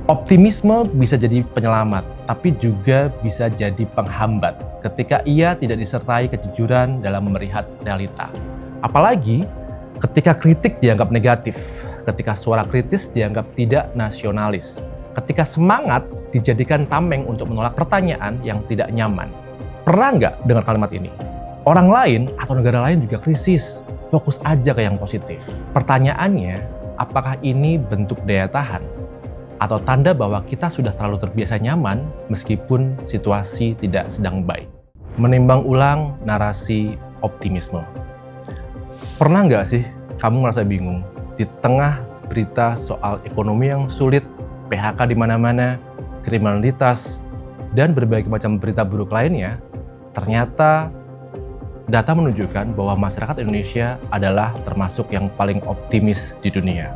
Optimisme bisa jadi penyelamat, tapi juga bisa jadi penghambat ketika ia tidak disertai kejujuran dalam melihat realita. Apalagi ketika kritik dianggap negatif, ketika suara kritis dianggap tidak nasionalis, ketika semangat dijadikan tameng untuk menolak pertanyaan yang tidak nyaman. Pernah nggak dengar kalimat ini? Orang lain atau negara lain juga krisis, fokus aja ke yang positif. Pertanyaannya, apakah ini bentuk daya tahan? Atau tanda bahwa kita sudah terlalu terbiasa nyaman meskipun situasi tidak sedang baik? Menimbang ulang narasi optimisme. Pernah nggak sih kamu ngerasa bingung di tengah berita soal ekonomi yang sulit, PHK di mana-mana, kriminalitas, dan berbagai macam berita buruk lainnya? Ternyata data menunjukkan bahwa masyarakat Indonesia adalah termasuk yang paling optimis di dunia.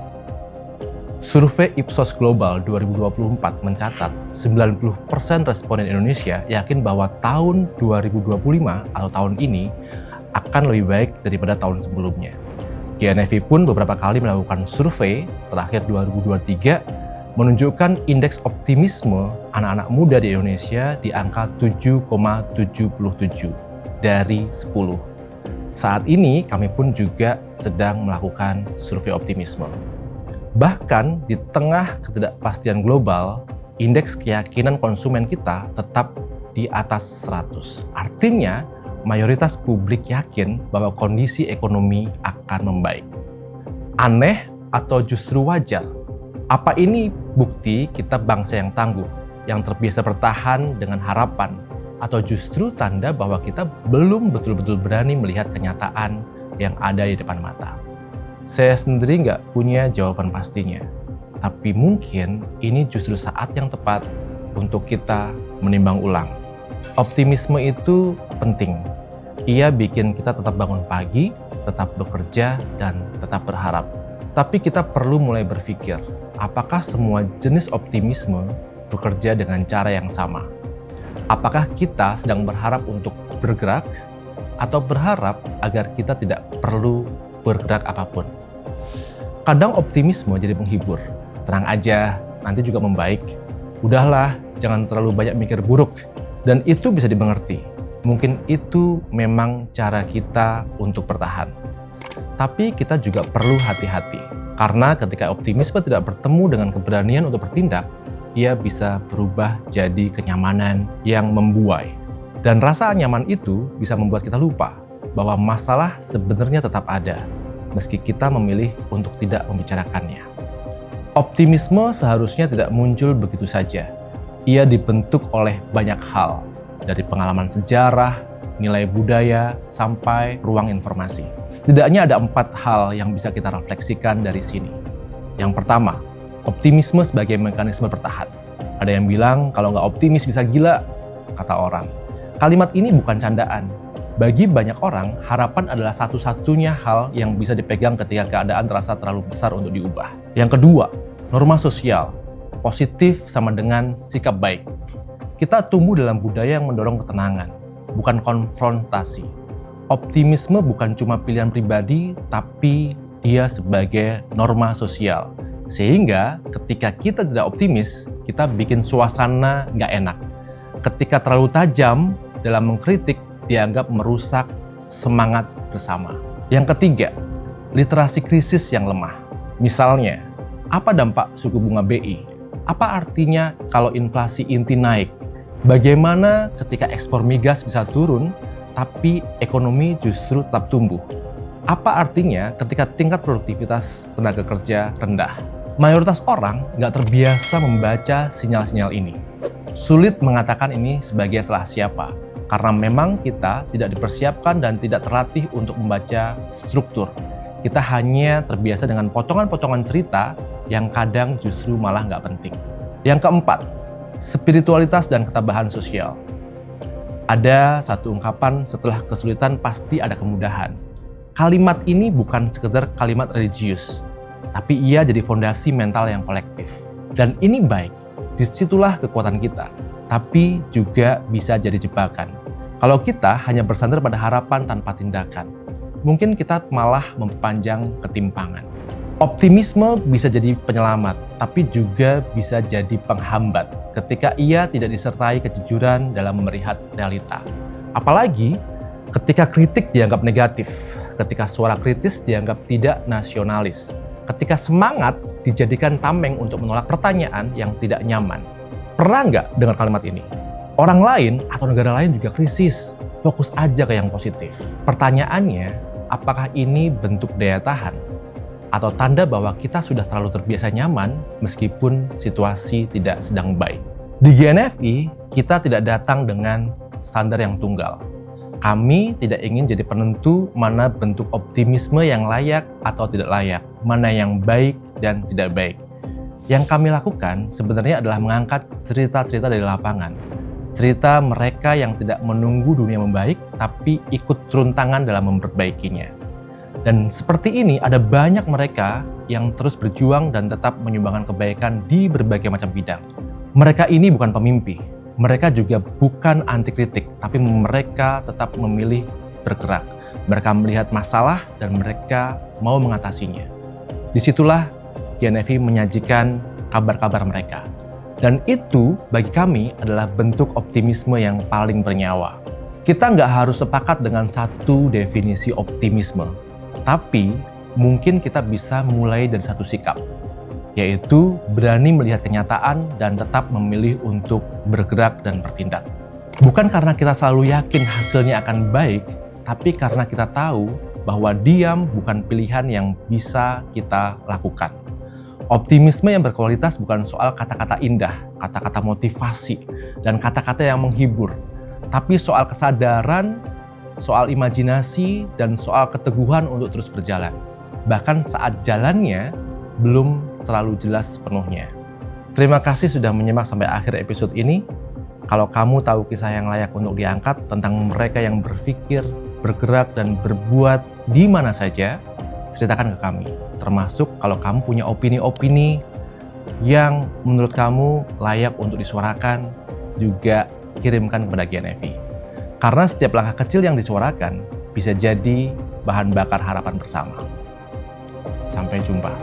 Survei Ipsos Global 2024 mencatat 90% responden Indonesia yakin bahwa tahun 2025 atau tahun ini akan lebih baik daripada tahun sebelumnya. GNFI pun beberapa kali melakukan survei, terakhir 2023, menunjukkan indeks optimisme anak-anak muda di Indonesia di angka 7,77 dari 10. Saat ini kami pun juga sedang melakukan survei optimisme. Bahkan di tengah ketidakpastian global, indeks keyakinan konsumen kita tetap di atas 100. Artinya, mayoritas publik yakin bahwa kondisi ekonomi akan membaik. Aneh atau justru wajar? Apa ini bukti kita bangsa yang tangguh, yang terbiasa bertahan dengan harapan, atau justru tanda bahwa kita belum betul-betul berani melihat kenyataan yang ada di depan mata? Saya sendiri nggak punya jawaban pastinya, tapi mungkin ini justru saat yang tepat untuk kita menimbang ulang. Optimisme itu penting. Ia bikin kita tetap bangun pagi, tetap bekerja, dan tetap berharap. Tapi kita perlu mulai berpikir, apakah semua jenis optimisme bekerja dengan cara yang sama? Apakah kita sedang berharap untuk bergerak, atau berharap agar kita tidak perlu bergerak apapun? Kadang optimisme jadi penghibur. Tenang aja, nanti juga membaik. Udahlah, jangan terlalu banyak mikir buruk. Dan itu bisa dimengerti. Mungkin itu memang cara kita untuk bertahan. Tapi kita juga perlu hati-hati. Karena ketika optimisme tidak bertemu dengan keberanian untuk bertindak, ia bisa berubah jadi kenyamanan yang membuai. Dan rasa nyaman itu bisa membuat kita lupa bahwa masalah sebenarnya tetap ada, meski kita memilih untuk tidak membicarakannya. Optimisme seharusnya tidak muncul begitu saja. Ia dibentuk oleh banyak hal, dari pengalaman sejarah, nilai budaya, sampai ruang informasi. Setidaknya ada 4 hal yang bisa kita refleksikan dari sini. Yang pertama, optimisme sebagai mekanisme bertahan. Ada yang bilang kalau nggak optimis bisa gila, kata orang. Kalimat ini bukan candaan. Bagi banyak orang, harapan adalah satu-satunya hal yang bisa dipegang ketika keadaan terasa terlalu besar untuk diubah. Yang kedua, norma sosial. Positif sama dengan sikap baik. Kita tumbuh dalam budaya yang mendorong ketenangan, bukan konfrontasi. Optimisme bukan cuma pilihan pribadi, tapi dia sebagai norma sosial. Sehingga ketika kita tidak optimis, kita bikin suasana nggak enak. Ketika terlalu tajam dalam mengkritik, dianggap merusak semangat bersama. Yang ketiga, literasi krisis yang lemah. Misalnya, apa dampak suku bunga BI? Apa artinya kalau inflasi inti naik? Bagaimana ketika ekspor migas bisa turun, tapi ekonomi justru tetap tumbuh? Apa artinya ketika tingkat produktivitas tenaga kerja rendah? Mayoritas orang nggak terbiasa membaca sinyal-sinyal ini. Sulit mengatakan ini sebagai salah siapa, karena memang kita tidak dipersiapkan dan tidak terlatih untuk membaca struktur. Kita hanya terbiasa dengan potongan-potongan cerita yang kadang justru malah nggak penting. Yang keempat, spiritualitas dan ketabahan sosial. Ada satu ungkapan, setelah kesulitan pasti ada kemudahan. Kalimat ini bukan sekedar kalimat religius, tapi ia jadi fondasi mental yang kolektif. Dan ini baik, disitulah kekuatan kita, tapi juga bisa jadi jebakan. Kalau kita hanya bersandar pada harapan tanpa tindakan, mungkin kita malah memperpanjang ketimpangan. Optimisme bisa jadi penyelamat, tapi juga bisa jadi penghambat ketika ia tidak disertai kejujuran dalam melihat realita. Apalagi ketika kritik dianggap negatif, ketika suara kritis dianggap tidak nasionalis, ketika semangat dijadikan tameng untuk menolak pertanyaan yang tidak nyaman. Pernah nggak dengar kalimat ini? Orang lain atau negara lain juga krisis, fokus aja ke yang positif. Pertanyaannya, apakah ini bentuk daya tahan? Atau tanda bahwa kita sudah terlalu terbiasa nyaman meskipun situasi tidak sedang baik. Di GNFI, kita tidak datang dengan standar yang tunggal. Kami tidak ingin jadi penentu mana bentuk optimisme yang layak atau tidak layak, mana yang baik dan tidak baik. Yang kami lakukan sebenarnya adalah mengangkat cerita-cerita dari lapangan. Cerita mereka yang tidak menunggu dunia membaik, tapi ikut turun tangan dalam memperbaikinya. Dan seperti ini ada banyak mereka yang terus berjuang dan tetap menyumbangkan kebaikan di berbagai macam bidang. Mereka ini bukan pemimpi, mereka juga bukan anti kritik, tapi mereka tetap memilih bergerak. Mereka melihat masalah dan mereka mau mengatasinya. Disitulah GNFI menyajikan kabar-kabar mereka. Dan itu bagi kami adalah bentuk optimisme yang paling bernyawa. Kita nggak harus sepakat dengan satu definisi optimisme. Tapi mungkin kita bisa mulai dari satu sikap, yaitu berani melihat kenyataan dan tetap memilih untuk bergerak dan bertindak. Bukan karena kita selalu yakin hasilnya akan baik, tapi karena kita tahu bahwa diam bukan pilihan yang bisa kita lakukan. Optimisme yang berkualitas bukan soal kata-kata indah, kata-kata motivasi, dan kata-kata yang menghibur, tapi soal kesadaran, soal imajinasi, dan soal keteguhan untuk terus berjalan. Bahkan saat jalannya belum terlalu jelas sepenuhnya. Terima kasih sudah menyimak sampai akhir episode ini. Kalau kamu tahu kisah yang layak untuk diangkat tentang mereka yang berpikir, bergerak, dan berbuat di mana saja, ceritakan ke kami. Termasuk kalau kamu punya opini-opini yang menurut kamu layak untuk disuarakan, juga kirimkan kepada GNFI. Karena setiap langkah kecil yang disuarakan bisa jadi bahan bakar harapan bersama. Sampai jumpa.